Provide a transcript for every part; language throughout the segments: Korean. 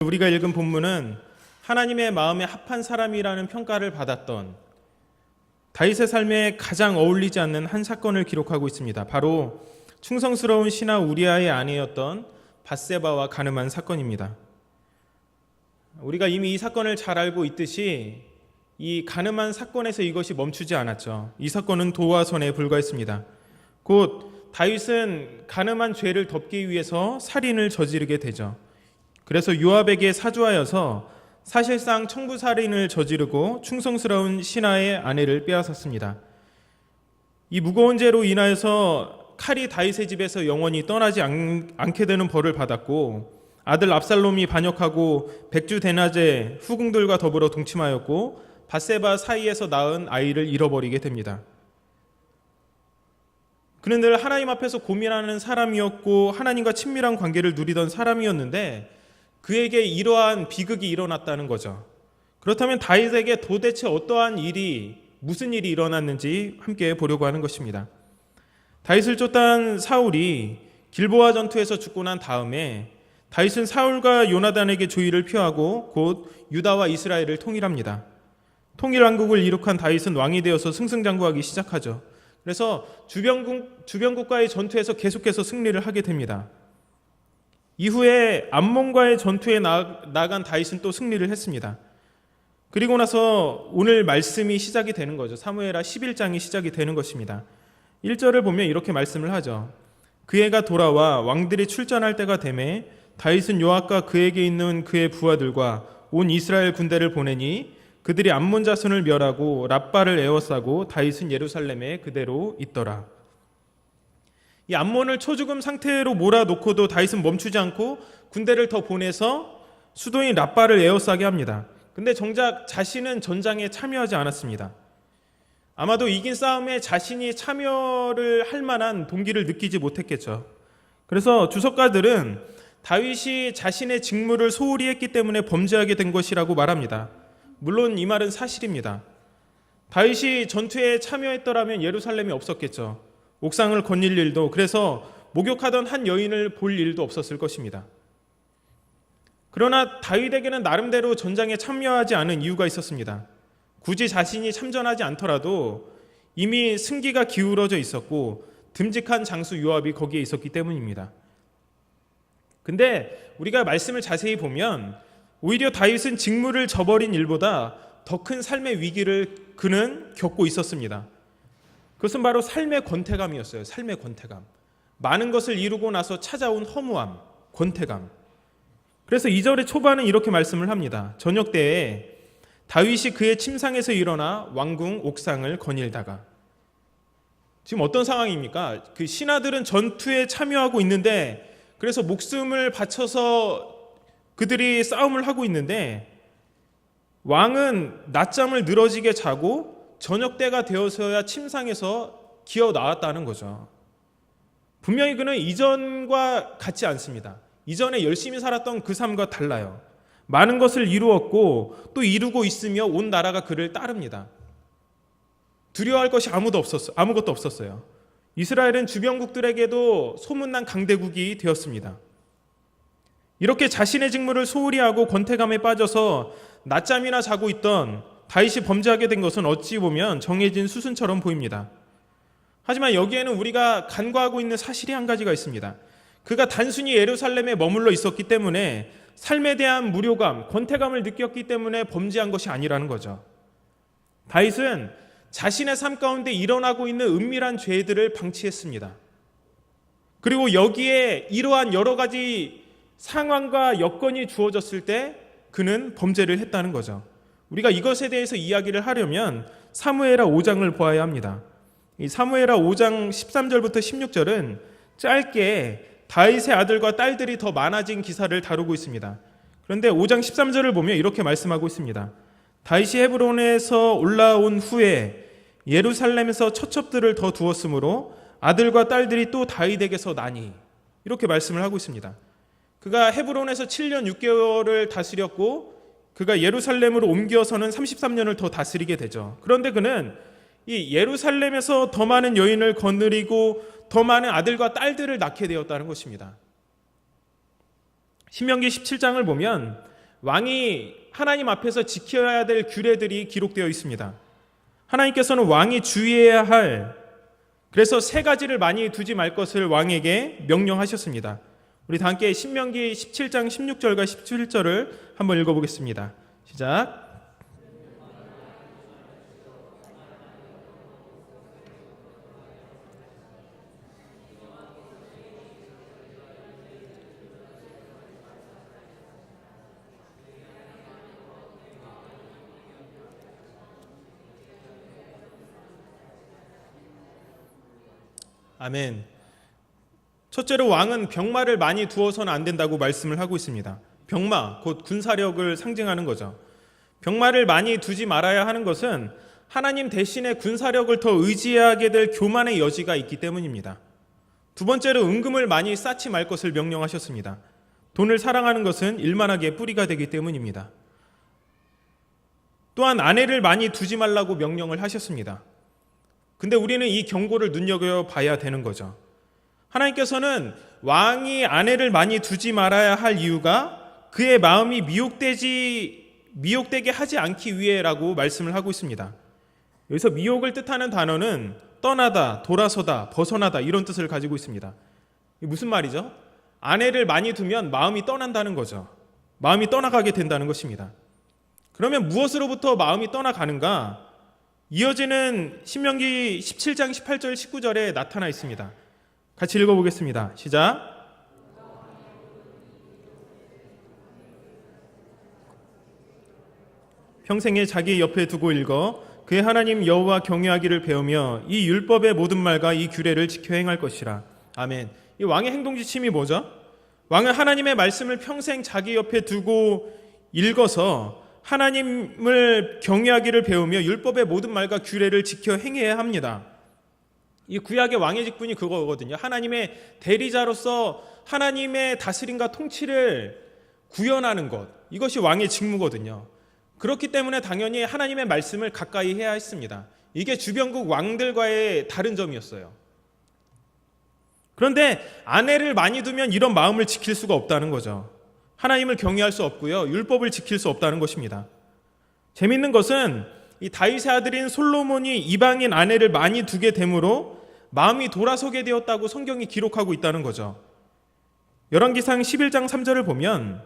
우리가 읽은 본문은 하나님의 마음에 합한 사람이라는 평가를 받았던 다윗의 삶에 가장 어울리지 않는 한 사건을 기록하고 있습니다. 바로 충성스러운 신하 우리아의 아내였던 밧세바와 간음한 사건입니다. 우리가 이미 이 사건을 잘 알고 있듯이 이 간음한 사건에서 이것이 멈추지 않았죠. 이 사건은 도와 선에 불과했습니다. 곧 다윗은 간음한 죄를 덮기 위해서 살인을 저지르게 되죠. 그래서 요압에게 사주하여서 사실상 청부살인을 저지르고 충성스러운 신하의 아내를 빼앗았습니다. 이 무거운 죄로 인하여서 칼이 다윗의 집에서 영원히 떠나지 않게 되는 벌을 받았고, 아들 압살롬이 반역하고 백주대낮에 후궁들과 더불어 동침하였고 밧세바 사이에서 낳은 아이를 잃어버리게 됩니다. 그는 늘 하나님 앞에서 고민하는 사람이었고 하나님과 친밀한 관계를 누리던 사람이었는데 그에게 이러한 비극이 일어났다는 거죠. 그렇다면 다윗에게 도대체 어떠한 일이, 무슨 일이 일어났는지 함께 보려고 하는 것입니다. 다윗을 쫓던 사울이 길보아 전투에서 죽고 난 다음에 다윗은 사울과 요나단에게 주의를 표하고 곧 유다와 이스라엘을 통일합니다. 통일왕국을 이룩한 다윗은 왕이 되어서 승승장구하기 시작하죠. 그래서 주변국과의 전투에서 계속해서 승리를 하게 됩니다. 이후에 암몬과의 전투에 나간 다윗은 또 승리를 했습니다. 그리고 나서 오늘 말씀이 시작이 되는 거죠. 사무엘하 11장이 시작이 되는 것입니다. 1절을 보면 이렇게 말씀을 하죠. 그 해가 돌아와 왕들이 출전할 때가 되매 다윗은 요압과 그에게 있는 그의 부하들과 온 이스라엘 군대를 보내니 그들이 암몬 자손을 멸하고 랍바를 에워싸고 다윗은 예루살렘에 그대로 있더라. 이 암몬을 초죽음 상태로 몰아놓고도 다윗은 멈추지 않고 군대를 더 보내서 수도인 랍바를 에워싸게 합니다. 근데 정작 자신은 전장에 참여하지 않았습니다. 아마도 이긴 싸움에 자신이 참여를 할 만한 동기를 느끼지 못했겠죠. 그래서 주석가들은 다윗이 자신의 직무를 소홀히 했기 때문에 범죄하게 된 것이라고 말합니다. 물론 이 말은 사실입니다. 다윗이 전투에 참여했더라면 예루살렘이 없었겠죠. 옥상을 거닐 일도, 그래서 목욕하던 한 여인을 볼 일도 없었을 것입니다. 그러나 다윗에게는 나름대로 전장에 참여하지 않은 이유가 있었습니다. 굳이 자신이 참전하지 않더라도 이미 승기가 기울어져 있었고 듬직한 장수 요압이 거기에 있었기 때문입니다. 근데 우리가 말씀을 자세히 보면 오히려 다윗은 직무를 저버린 일보다 더 큰 삶의 위기를 그는 겪고 있었습니다. 그것은 바로 삶의 권태감이었어요. 삶의 권태감. 많은 것을 이루고 나서 찾아온 허무함, 권태감. 그래서 2절의 초반은 이렇게 말씀을 합니다. 저녁 때에 다윗이 그의 침상에서 일어나 왕궁 옥상을 거닐다가. 지금 어떤 상황입니까? 그 신하들은 전투에 참여하고 있는데 그래서 목숨을 바쳐서 그들이 싸움을 하고 있는데 왕은 낮잠을 늘어지게 자고 저녁 때가 되어서야 침상에서 기어 나왔다는 거죠. 분명히 그는 이전과 같지 않습니다. 이전에 열심히 살았던 그 삶과 달라요. 많은 것을 이루었고 또 이루고 있으며 온 나라가 그를 따릅니다. 두려워할 것이 아무것도 없었어요. 이스라엘은 주변국들에게도 소문난 강대국이 되었습니다. 이렇게 자신의 직무를 소홀히 하고 권태감에 빠져서 낮잠이나 자고 있던 다윗이 범죄하게 된 것은 어찌 보면 정해진 수순처럼 보입니다. 하지만 여기에는 우리가 간과하고 있는 사실이 한 가지가 있습니다. 그가 단순히 예루살렘에 머물러 있었기 때문에 삶에 대한 무료감, 권태감을 느꼈기 때문에 범죄한 것이 아니라는 거죠. 다윗은 자신의 삶 가운데 일어나고 있는 은밀한 죄들을 방치했습니다. 그리고 여기에 이러한 여러 가지 상황과 여건이 주어졌을 때 그는 범죄를 했다는 거죠. 우리가 이것에 대해서 이야기를 하려면 사무엘하 5장을 보아야 합니다. 이 사무엘하 5장 13절부터 16절은 짧게 다윗의 아들과 딸들이 더 많아진 기사를 다루고 있습니다. 그런데 5장 13절을 보면 이렇게 말씀하고 있습니다. 다윗이 헤브론에서 올라온 후에 예루살렘에서 처첩들을 더 두었으므로 아들과 딸들이 또 다윗에게서 나니, 이렇게 말씀을 하고 있습니다. 그가 헤브론에서 7년 6개월을 다스렸고 그가 예루살렘으로 옮겨서는 33년을 더 다스리게 되죠. 그런데 그는 이 예루살렘에서 더 많은 여인을 거느리고 더 많은 아들과 딸들을 낳게 되었다는 것입니다. 신명기 17장을 보면 왕이 하나님 앞에서 지켜야 될 규례들이 기록되어 있습니다. 하나님께서는 왕이 주의해야 할, 그래서 세 가지를 많이 두지 말 것을 왕에게 명령하셨습니다. 우리 다 함께 신명기 17장 16절과 17절을 한번 읽어보겠습니다. 시작. 아멘. 첫째로 왕은 병마를 많이 두어서는 안 된다고 말씀을 하고 있습니다. 병마, 곧 군사력을 상징하는 거죠. 병마를 많이 두지 말아야 하는 것은 하나님 대신에 군사력을 더 의지하게 될 교만의 여지가 있기 때문입니다. 두 번째로 은금을 많이 쌓지 말 것을 명령하셨습니다. 돈을 사랑하는 것은 일만하게 뿌리가 되기 때문입니다. 또한 아내를 많이 두지 말라고 명령을 하셨습니다. 근데 우리는 이 경고를 눈여겨봐야 되는 거죠. 하나님께서는 왕이 아내를 많이 두지 말아야 할 이유가 그의 마음이 미혹되게 하지 않기 위해라고 말씀을 하고 있습니다. 여기서 미혹을 뜻하는 단어는 떠나다, 돌아서다, 벗어나다 이런 뜻을 가지고 있습니다. 이게 무슨 말이죠? 아내를 많이 두면 마음이 떠난다는 거죠. 마음이 떠나가게 된다는 것입니다. 그러면 무엇으로부터 마음이 떠나가는가? 이어지는 신명기 17장 18절 19절에 나타나 있습니다. 같이 읽어보겠습니다. 시작. 평생에 자기 옆에 두고 읽어 그의 하나님 여호와 경외하기를 배우며 이 율법의 모든 말과 이 규례를 지켜 행할 것이라. 아멘. 이 왕의 행동 지침이 뭐죠? 왕은 하나님의 말씀을 평생 자기 옆에 두고 읽어서 하나님을 경외하기를 배우며 율법의 모든 말과 규례를 지켜 행해야 합니다. 이 구약의 왕의 직분이 그거거든요. 하나님의 대리자로서 하나님의 다스림과 통치를 구현하는 것, 이것이 왕의 직무거든요. 그렇기 때문에 당연히 하나님의 말씀을 가까이 해야 했습니다. 이게 주변국 왕들과의 다른 점이었어요. 그런데 아내를 많이 두면 이런 마음을 지킬 수가 없다는 거죠. 하나님을 경외할 수 없고요, 율법을 지킬 수 없다는 것입니다. 재밌는 것은 이 다윗의 아들인 솔로몬이 이방인 아내를 많이 두게 되므로 마음이 돌아서게 되었다고 성경이 기록하고 있다는 거죠. 열왕기상 11장 3절을 보면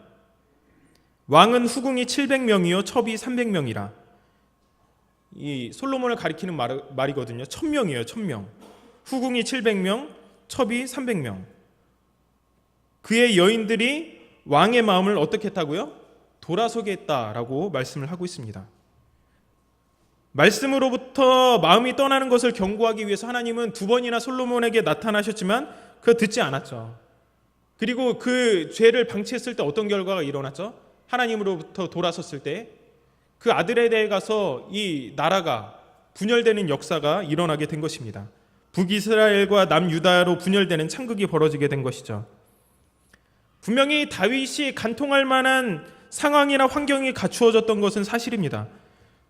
왕은 후궁이 700명이요 첩이 300명이라. 이 솔로몬을 가리키는 말이거든요. 1000명이에요. 1000명. 후궁이 700명, 첩이 300명. 그의 여인들이 왕의 마음을 어떻게 했다고요? 돌아서게 했다라고 말씀을 하고 있습니다. 말씀으로부터 마음이 떠나는 것을 경고하기 위해서 하나님은 두 번이나 솔로몬에게 나타나셨지만 그거 듣지 않았죠. 그리고 그 죄를 방치했을 때 어떤 결과가 일어났죠? 하나님으로부터 돌아섰을 때 그 아들에 대해 가서 이 나라가 분열되는 역사가 일어나게 된 것입니다. 북이스라엘과 남유다로 분열되는 창극이 벌어지게 된 것이죠. 분명히 다윗이 간통할 만한 상황이나 환경이 갖추어졌던 것은 사실입니다.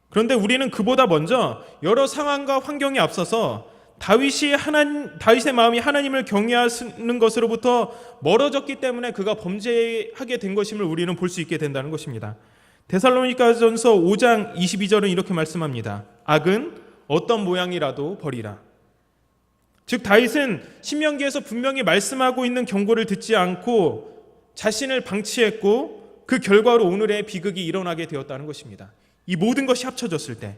그런데 우리는 그보다 먼저 여러 상황과 환경에 앞서서 다윗의 마음이 하나님을 경외하는 것으로부터 멀어졌기 때문에 그가 범죄하게 된 것임을 우리는 볼 수 있게 된다는 것입니다. 데살로니가전서 5장 22절은 이렇게 말씀합니다. 악은 어떤 모양이라도 버리라. 즉 다윗은 신명기에서 분명히 말씀하고 있는 경고를 듣지 않고 자신을 방치했고 그 결과로 오늘의 비극이 일어나게 되었다는 것입니다. 이 모든 것이 합쳐졌을 때,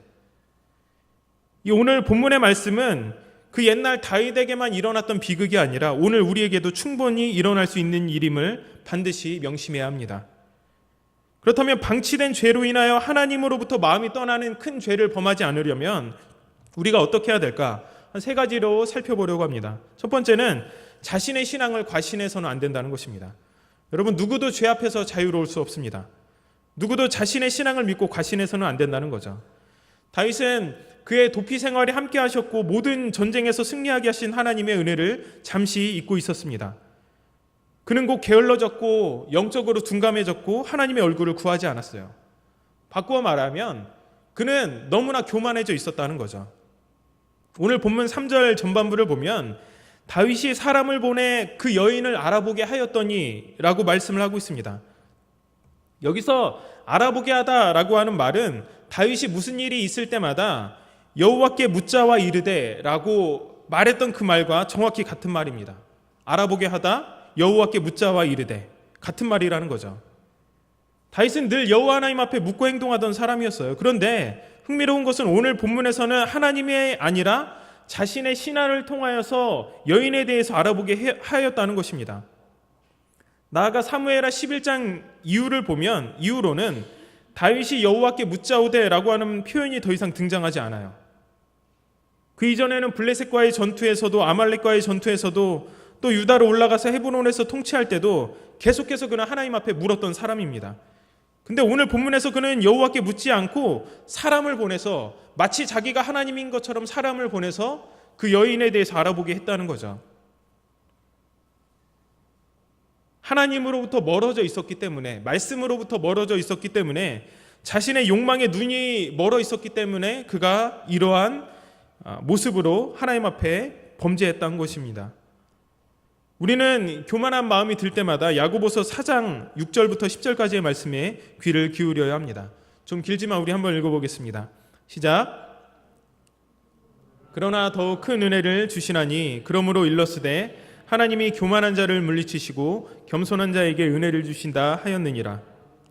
이 오늘 본문의 말씀은 그 옛날 다윗에게만 일어났던 비극이 아니라 오늘 우리에게도 충분히 일어날 수 있는 일임을 반드시 명심해야 합니다. 그렇다면 방치된 죄로 인하여 하나님으로부터 마음이 떠나는 큰 죄를 범하지 않으려면 우리가 어떻게 해야 될까? 한 세 가지로 살펴보려고 합니다. 첫 번째는 자신의 신앙을 과신해서는 안 된다는 것입니다. 여러분, 누구도 죄 앞에서 자유로울 수 없습니다. 누구도 자신의 신앙을 믿고 과신해서는 안 된다는 거죠. 다윗은 그의 도피 생활에 함께 하셨고 모든 전쟁에서 승리하게 하신 하나님의 은혜를 잠시 잊고 있었습니다. 그는 곧 게을러졌고 영적으로 둔감해졌고 하나님의 얼굴을 구하지 않았어요. 바꾸어 말하면 그는 너무나 교만해져 있었다는 거죠. 오늘 본문 3절 전반부를 보면 다윗이 사람을 보내 그 여인을 알아보게 하였더니 라고 말씀을 하고 있습니다. 여기서 알아보게 하다라고 하는 말은 다윗이 무슨 일이 있을 때마다 여호와께 묻자와 이르되라고 말했던 그 말과 정확히 같은 말입니다. 알아보게 하다, 여호와께 묻자와 이르되, 같은 말이라는 거죠. 다윗은 늘 여호와 하나님 앞에 묻고 행동하던 사람이었어요. 그런데 흥미로운 것은 오늘 본문에서는 하나님이 아니라 자신의 신하를 통하여서 여인에 대해서 알아보게 하였다는 것입니다. 나아가 사무엘하 11장 이후로는 다윗이 여호와께 묻자오되라고 하는 표현이 더 이상 등장하지 않아요. 그 이전에는 블레셋과의 전투에서도, 아말렉과의 전투에서도, 또 유다로 올라가서 헤브론에서 통치할 때도 계속해서 그는 하나님 앞에 물었던 사람입니다. 근데 오늘 본문에서 그는 여호와께 묻지 않고 사람을 보내서, 마치 자기가 하나님인 것처럼 사람을 보내서 그 여인에 대해서 알아보게 했다는 거죠. 하나님으로부터 멀어져 있었기 때문에, 말씀으로부터 멀어져 있었기 때문에, 자신의 욕망에 눈이 멀어 있었기 때문에 그가 이러한 모습으로 하나님 앞에 범죄했던 것입니다. 우리는 교만한 마음이 들 때마다 야고보서 4장 6절부터 10절까지의 말씀에 귀를 기울여야 합니다. 좀 길지만 우리 한번 읽어보겠습니다. 시작. 그러나 더욱 큰 은혜를 주시나니 그러므로 일렀으되 하나님이 교만한 자를 물리치시고 겸손한 자에게 은혜를 주신다 하였느니라.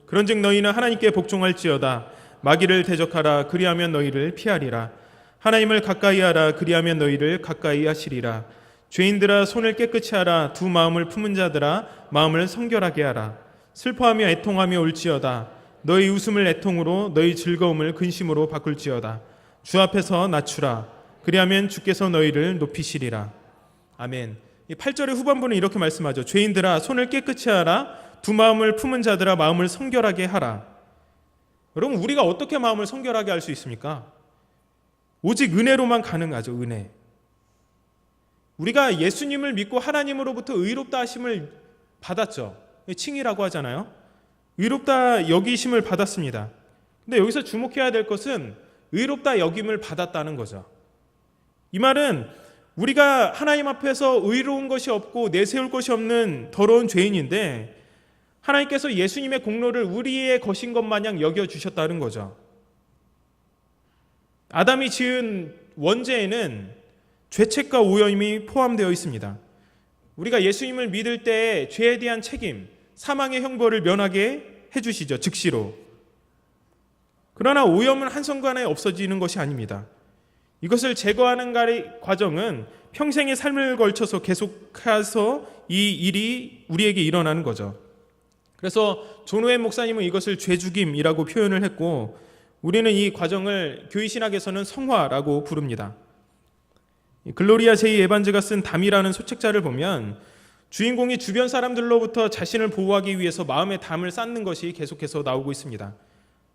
그런즉 너희는 하나님께 복종할지어다. 마귀를 대적하라. 그리하면 너희를 피하리라. 하나님을 가까이 하라. 그리하면 너희를 가까이 하시리라. 죄인들아 손을 깨끗이 하라. 두 마음을 품은 자들아 마음을 성결하게 하라. 슬퍼하며 애통하며 울지어다. 너희 웃음을 애통으로 너희 즐거움을 근심으로 바꿀지어다. 주 앞에서 낮추라. 그리하면 주께서 너희를 높이시리라. 아멘. 이 8절의 후반부는 이렇게 말씀하죠. 죄인들아 손을 깨끗이 하라. 두 마음을 품은 자들아 마음을 성결하게 하라. 여러분, 우리가 어떻게 마음을 성결하게 할 수 있습니까? 오직 은혜로만 가능하죠. 은혜. 우리가 예수님을 믿고 하나님으로부터 의롭다 하심을 받았죠. 칭이라고 하잖아요. 의롭다 여기심을 받았습니다. 근데 여기서 주목해야 될 것은 의롭다 여김을 받았다는 거죠. 이 말은 우리가 하나님 앞에서 의로운 것이 없고 내세울 것이 없는 더러운 죄인인데 하나님께서 예수님의 공로를 우리의 것인 것 마냥 여겨주셨다는 거죠. 아담이 지은 원죄에는 죄책과 오염이 포함되어 있습니다. 우리가 예수님을 믿을 때 죄에 대한 책임, 사망의 형벌을 면하게 해주시죠. 즉시로. 그러나 오염은 한순간에 없어지는 것이 아닙니다. 이것을 제거하는 과정은 평생의 삶을 걸쳐서 계속해서 이 일이 우리에게 일어나는 거죠. 그래서 존 오웬 목사님은 이것을 죄죽임이라고 표현을 했고 우리는 이 과정을 교회신학에서는 성화라고 부릅니다. 글로리아 제2에반즈가 쓴 담이라는 소책자를 보면 주인공이 주변 사람들로부터 자신을 보호하기 위해서 마음의 담을 쌓는 것이 계속해서 나오고 있습니다.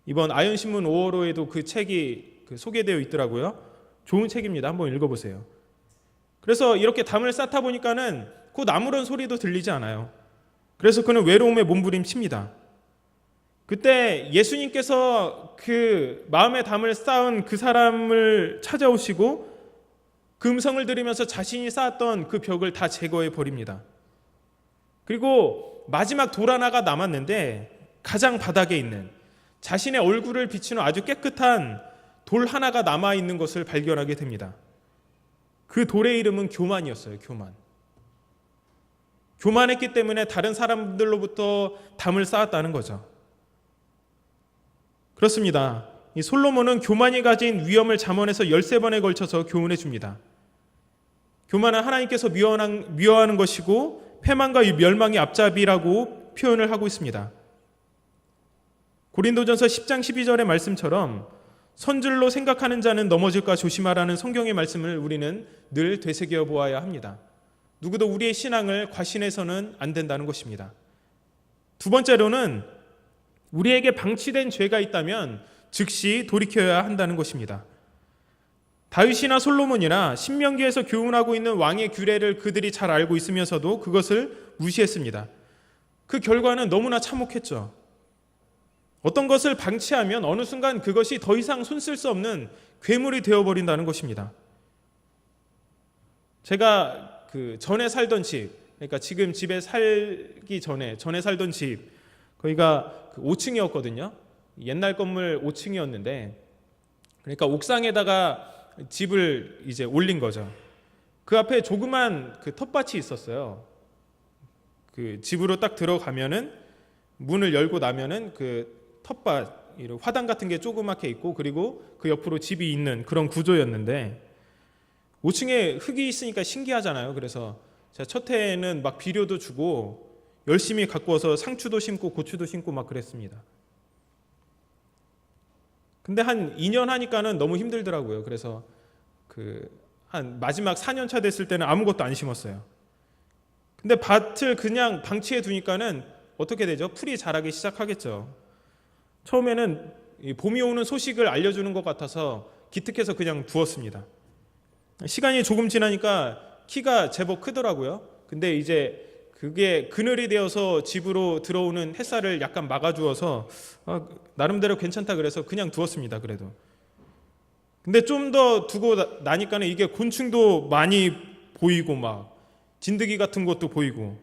이번 아연신문 5월호에도 그 책이 소개되어 있더라고요. 좋은 책입니다. 한번 읽어보세요. 그래서 이렇게 담을 쌓다 보니까는 곧 아무런 소리도 들리지 않아요. 그래서 그는 외로움에 몸부림칩니다. 그때 예수님께서 그 마음의 담을 쌓은 그 사람을 찾아오시고 그 음성을 들으면서 자신이 쌓았던 그 벽을 다 제거해 버립니다. 그리고 마지막 돌 하나가 남았는데 가장 바닥에 있는 자신의 얼굴을 비추는 아주 깨끗한 돌 하나가 남아있는 것을 발견하게 됩니다. 그 돌의 이름은 교만이었어요. 교만했기 때문에 다른 사람들로부터 담을 쌓았다는 거죠. 그렇습니다. 이 솔로몬은 교만이 가진 위험을 잠언에서 13번에 걸쳐서 교훈해 줍니다. 교만은 하나님께서 미워하는 것이고 패망과 멸망의 앞잡이라고 표현을 하고 있습니다. 고린도전서 10장 12절의 말씀처럼 선줄로 생각하는 자는 넘어질까 조심하라는 성경의 말씀을 우리는 늘 되새겨 보아야 합니다. 누구도 우리의 신앙을 과신해서는 안 된다는 것입니다. 두 번째로는 우리에게 방치된 죄가 있다면 즉시 돌이켜야 한다는 것입니다. 다윗이나 솔로몬이나 신명기에서 교훈하고 있는 왕의 규례를 그들이 잘 알고 있으면서도 그것을 무시했습니다. 그 결과는 너무나 참혹했죠. 어떤 것을 방치하면 어느 순간 그것이 더 이상 손 쓸 수 없는 괴물이 되어버린다는 것입니다. 제가 전에 살던 집, 그러니까 지금 집에 살기 전에 살던 집, 거기가 5층이었거든요. 옛날 건물 5층이었는데, 그러니까 옥상에다가 집을 이제 올린 거죠. 그 앞에 조그만 그 텃밭이 있었어요. 그 집으로 딱 들어가면은 문을 열고 나면은 그 텃밭, 화단 같은 게 조그맣게 있고, 그리고 그 옆으로 집이 있는 그런 구조였는데, 5층에 흙이 있으니까 신기하잖아요. 그래서 제가 첫 해에는 막 비료도 주고 열심히 갖고 와서 상추도 심고 고추도 심고 막 그랬습니다. 근데 한 2년 하니까는 너무 힘들더라고요. 그래서 한 마지막 4년 차 됐을 때는 아무것도 안 심었어요. 근데 밭을 그냥 방치해 두니까는 어떻게 되죠? 풀이 자라기 시작하겠죠. 처음에는 봄이 오는 소식을 알려주는 것 같아서 기특해서 그냥 두었습니다. 시간이 조금 지나니까 키가 제법 크더라고요. 근데 이제 그게 그늘이 되어서 집으로 들어오는 햇살을 약간 막아주어서 나름대로 괜찮다 그래서 그냥 두었습니다. 그래도. 근데 좀 더 두고 나니까는 이게 곤충도 많이 보이고 막 진드기 같은 것도 보이고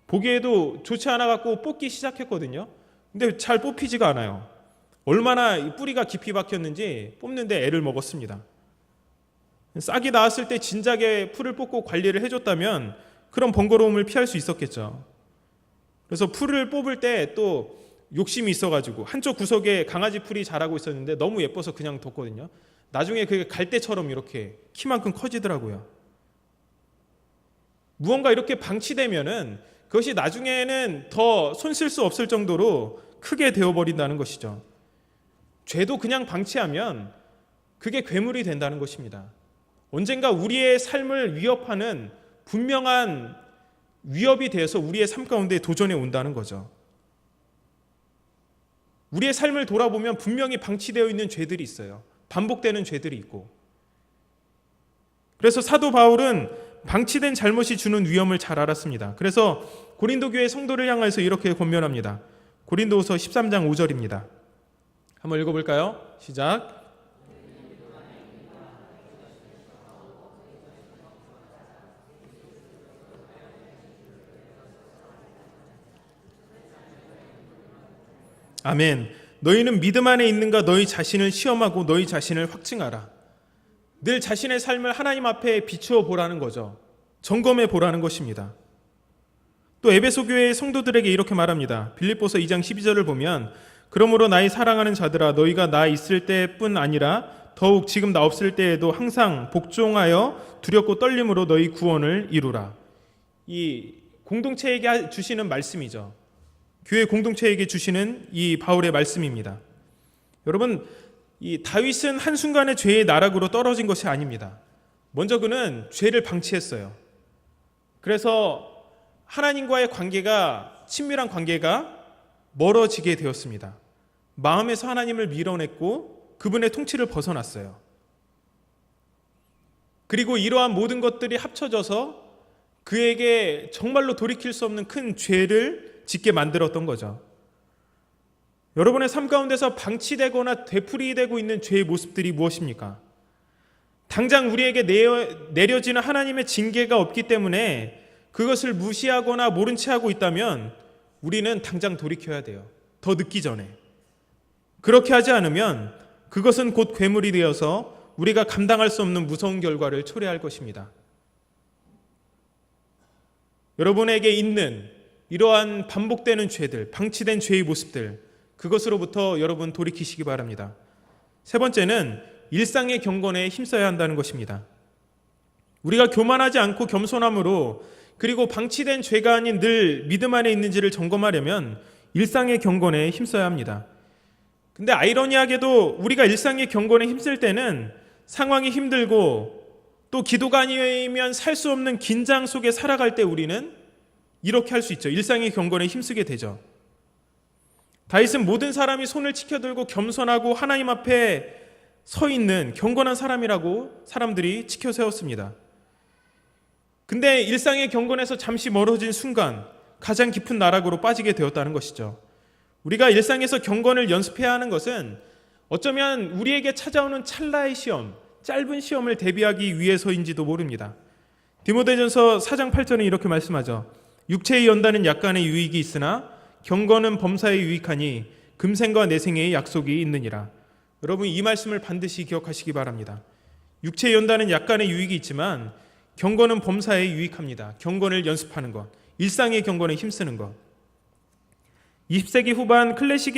보기에도 좋지 않아 갖고 뽑기 시작했거든요. 근데 잘 뽑히지가 않아요. 얼마나 뿌리가 깊이 박혔는지 뽑는데 애를 먹었습니다. 싹이 나왔을 때 진작에 풀을 뽑고 관리를 해줬다면 그런 번거로움을 피할 수 있었겠죠. 그래서 풀을 뽑을 때 또 욕심이 있어가지고 한쪽 구석에 강아지 풀이 자라고 있었는데 너무 예뻐서 그냥 뒀거든요. 나중에 그게 갈대처럼 이렇게 키만큼 커지더라고요. 무언가 이렇게 방치되면은 그것이 나중에는 더 손 쓸 수 없을 정도로 크게 되어버린다는 것이죠. 죄도 그냥 방치하면 그게 괴물이 된다는 것입니다. 언젠가 우리의 삶을 위협하는 분명한 위협이 되어서 우리의 삶 가운데 도전해 온다는 거죠. 우리의 삶을 돌아보면 분명히 방치되어 있는 죄들이 있어요. 반복되는 죄들이 있고. 그래서 사도 바울은 방치된 잘못이 주는 위험을 잘 알았습니다. 그래서 고린도 교회 성도를 향해서 이렇게 권면합니다. 고린도후서 13장 5절입니다. 한번 읽어볼까요? 시작. 아멘. 너희는 믿음 안에 있는가 너희 자신을 시험하고 너희 자신을 확증하라. 늘 자신의 삶을 하나님 앞에 비추어 보라는 거죠. 점검해 보라는 것입니다. 또 에베소 교회의 성도들에게 이렇게 말합니다. 빌립보서 2장 12절을 보면 그러므로 나의 사랑하는 자들아 너희가 나 있을 때뿐 아니라 더욱 지금 나 없을 때에도 항상 복종하여 두렵고 떨림으로 너희 구원을 이루라. 이 공동체에게 주시는 말씀이죠. 교회 공동체에게 주시는 이 바울의 말씀입니다. 여러분, 이 다윗은 한순간에 죄의 나락으로 떨어진 것이 아닙니다. 먼저 그는 죄를 방치했어요. 그래서 하나님과의 관계가, 친밀한 관계가 멀어지게 되었습니다. 마음에서 하나님을 밀어냈고 그분의 통치를 벗어났어요. 그리고 이러한 모든 것들이 합쳐져서 그에게 정말로 돌이킬 수 없는 큰 죄를 짓게 만들었던 거죠. 여러분의 삶 가운데서 방치되거나 되풀이되고 있는 죄의 모습들이 무엇입니까? 당장 우리에게 내려지는 하나님의 징계가 없기 때문에 그것을 무시하거나 모른 채 하고 있다면 우리는 당장 돌이켜야 돼요. 더 늦기 전에. 그렇게 하지 않으면 그것은 곧 괴물이 되어서 우리가 감당할 수 없는 무서운 결과를 초래할 것입니다. 여러분에게 있는 이러한 반복되는 죄들, 방치된 죄의 모습들, 그것으로부터 여러분 돌이키시기 바랍니다. 세 번째는 일상의 경건에 힘써야 한다는 것입니다. 우리가 교만하지 않고 겸손함으로 그리고 방치된 죄가 아닌 늘 믿음 안에 있는지를 점검하려면 일상의 경건에 힘써야 합니다. 근데 아이러니하게도 우리가 일상의 경건에 힘쓸 때는 상황이 힘들고 또 기도가 아니면 살 수 없는 긴장 속에 살아갈 때 우리는 이렇게 할 수 있죠. 일상의 경건에 힘쓰게 되죠. 다윗은 모든 사람이 손을 치켜들고 겸손하고 하나님 앞에 서 있는 경건한 사람이라고 사람들이 치켜 세웠습니다. 근데 일상의 경건에서 잠시 멀어진 순간 가장 깊은 나락으로 빠지게 되었다는 것이죠. 우리가 일상에서 경건을 연습해야 하는 것은 어쩌면 우리에게 찾아오는 찰나의 시험, 짧은 시험을 대비하기 위해서인지도 모릅니다. 디모데전서 4장 8절에 이렇게 말씀하죠. 육체의 연단은 약간의 유익이 있으나 경건은 범사에 유익하니 금생과 내생의 약속이 있느니라. 여러분, 이 말씀을 반드시 기억하시기 바랍니다. 육체의 연단은 약간의 유익이 있지만 경건은 범사에 유익합니다. 경건을 연습하는 것, 일상의 경건에 힘쓰는 것. 20세기 후반 클래식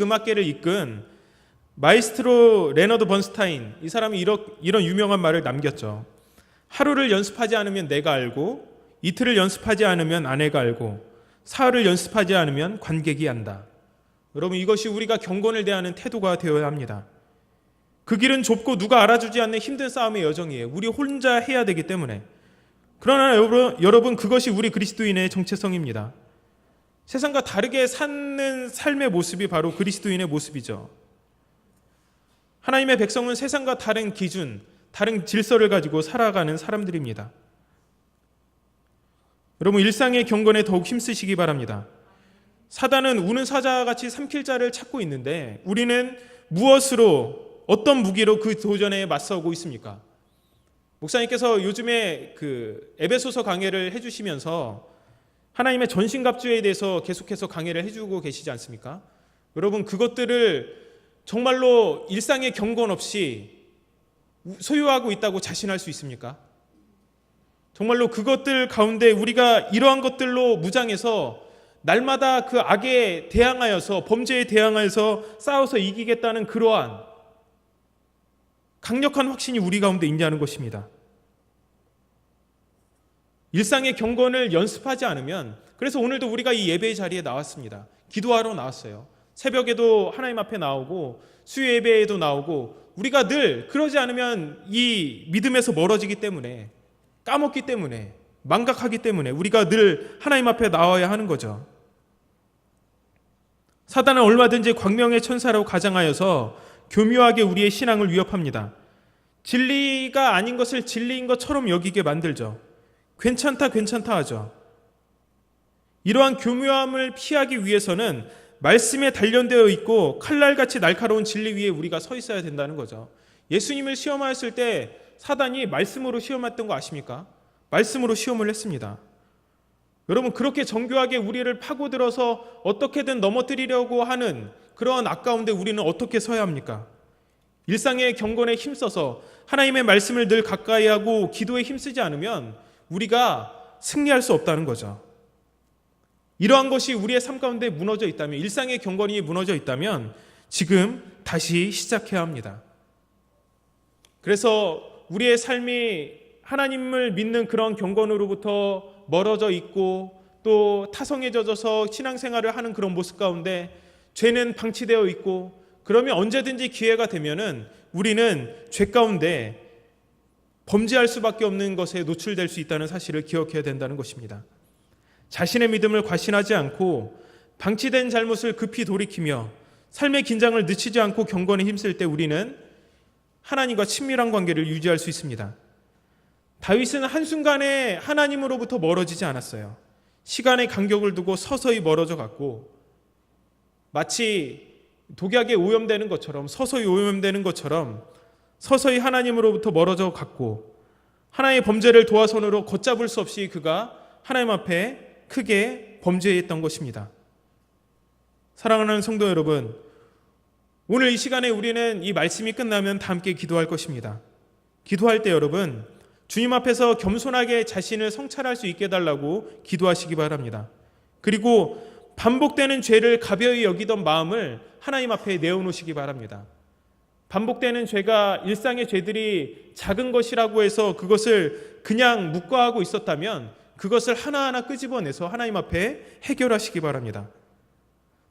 음악계를 이끈 마이스트로 레너드 번스타인, 이 사람이 이런 유명한 말을 남겼죠. 하루를 연습하지 않으면 내가 알고, 이틀을 연습하지 않으면 아내가 알고, 사흘을 연습하지 않으면 관객이 안다. 여러분, 이것이 우리가 경건을 대하는 태도가 되어야 합니다. 그 길은 좁고 누가 알아주지 않는 힘든 싸움의 여정이에요. 우리 혼자 해야 되기 때문에. 그러나 여러분, 그것이 우리 그리스도인의 정체성입니다. 세상과 다르게 사는 삶의 모습이 바로 그리스도인의 모습이죠. 하나님의 백성은 세상과 다른 기준, 다른 질서를 가지고 살아가는 사람들입니다. 여러분, 일상의 경건에 더욱 힘쓰시기 바랍니다. 사단은 우는 사자같이 삼킬 자를 찾고 있는데 우리는 무엇으로, 어떤 무기로 그 도전에 맞서고 있습니까? 목사님께서 요즘에 에베소서 강해를 해주시면서 하나님의 전신갑주에 대해서 계속해서 강해를 해주고 계시지 않습니까? 여러분, 그것들을 정말로 일상의 경건 없이 소유하고 있다고 자신할 수 있습니까? 정말로 그것들 가운데 우리가 이러한 것들로 무장해서 날마다 그 악에 대항하여서, 범죄에 대항하여서 싸워서 이기겠다는 그러한 강력한 확신이 우리 가운데 있냐는 것입니다. 일상의 경건을 연습하지 않으면, 그래서 오늘도 우리가 이 예배의 자리에 나왔습니다. 기도하러 나왔어요. 새벽에도 하나님 앞에 나오고 수요 예배에도 나오고, 우리가 늘 그러지 않으면 이 믿음에서 멀어지기 때문에, 까먹기 때문에, 망각하기 때문에 우리가 늘 하나님 앞에 나와야 하는 거죠. 사단은 얼마든지 광명의 천사라고 가장하여서 교묘하게 우리의 신앙을 위협합니다. 진리가 아닌 것을 진리인 것처럼 여기게 만들죠. 괜찮다 하죠. 이러한 교묘함을 피하기 위해서는 말씀에 단련되어 있고 칼날같이 날카로운 진리 위에 우리가 서 있어야 된다는 거죠. 예수님을 시험하였을 때 사단이 말씀으로 시험했던 거 아십니까? 말씀으로 시험을 했습니다. 여러분, 그렇게 정교하게 우리를 파고들어서 어떻게든 넘어뜨리려고 하는 그런 악 가운데 우리는 어떻게 서야 합니까? 일상의 경건에 힘써서 하나님의 말씀을 늘 가까이 하고 기도에 힘쓰지 않으면 우리가 승리할 수 없다는 거죠. 이러한 것이 우리의 삶 가운데 무너져 있다면, 일상의 경건이 무너져 있다면 지금 다시 시작해야 합니다. 그래서 우리의 삶이 하나님을 믿는 그런 경건으로부터 멀어져 있고 또 타성에 젖어서 신앙생활을 하는 그런 모습 가운데 죄는 방치되어 있고, 그러면 언제든지 기회가 되면은 우리는 죄 가운데 범죄할 수밖에 없는 것에 노출될 수 있다는 사실을 기억해야 된다는 것입니다. 자신의 믿음을 과신하지 않고 방치된 잘못을 급히 돌이키며 삶의 긴장을 늦추지 않고 경건에 힘쓸 때 우리는 하나님과 친밀한 관계를 유지할 수 있습니다. 다윗은 한순간에 하나님으로부터 멀어지지 않았어요. 시간의 간격을 두고 서서히 멀어져 갔고, 마치 독약에 오염되는 것처럼, 서서히 오염되는 것처럼 서서히 하나님으로부터 멀어져 갔고, 하나님의 범죄를 도화선으로 걷잡을 수 없이 그가 하나님 앞에 크게 범죄했던 것입니다. 사랑하는 성도 여러분, 오늘 이 시간에 우리는 이 말씀이 끝나면 다 함께 기도할 것입니다. 기도할 때 여러분, 주님 앞에서 겸손하게 자신을 성찰할 수 있게 해달라고 기도하시기 바랍니다. 그리고 반복되는 죄를 가벼이 여기던 마음을 하나님 앞에 내어놓으시기 바랍니다. 반복되는 죄가, 일상의 죄들이 작은 것이라고 해서 그것을 그냥 묵과하고 있었다면 그것을 하나하나 끄집어내서 하나님 앞에 해결하시기 바랍니다.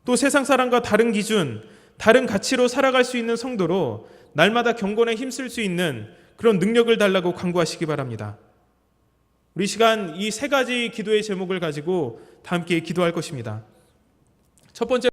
또 세상 사람과 다른 기준, 다른 가치로 살아갈 수 있는 성도로 날마다 경건에 힘쓸 수 있는 그런 능력을 달라고 간구하시기 바랍니다. 우리 시간 이 세 가지 기도의 제목을 가지고 다 함께 기도할 것입니다. 첫 번째,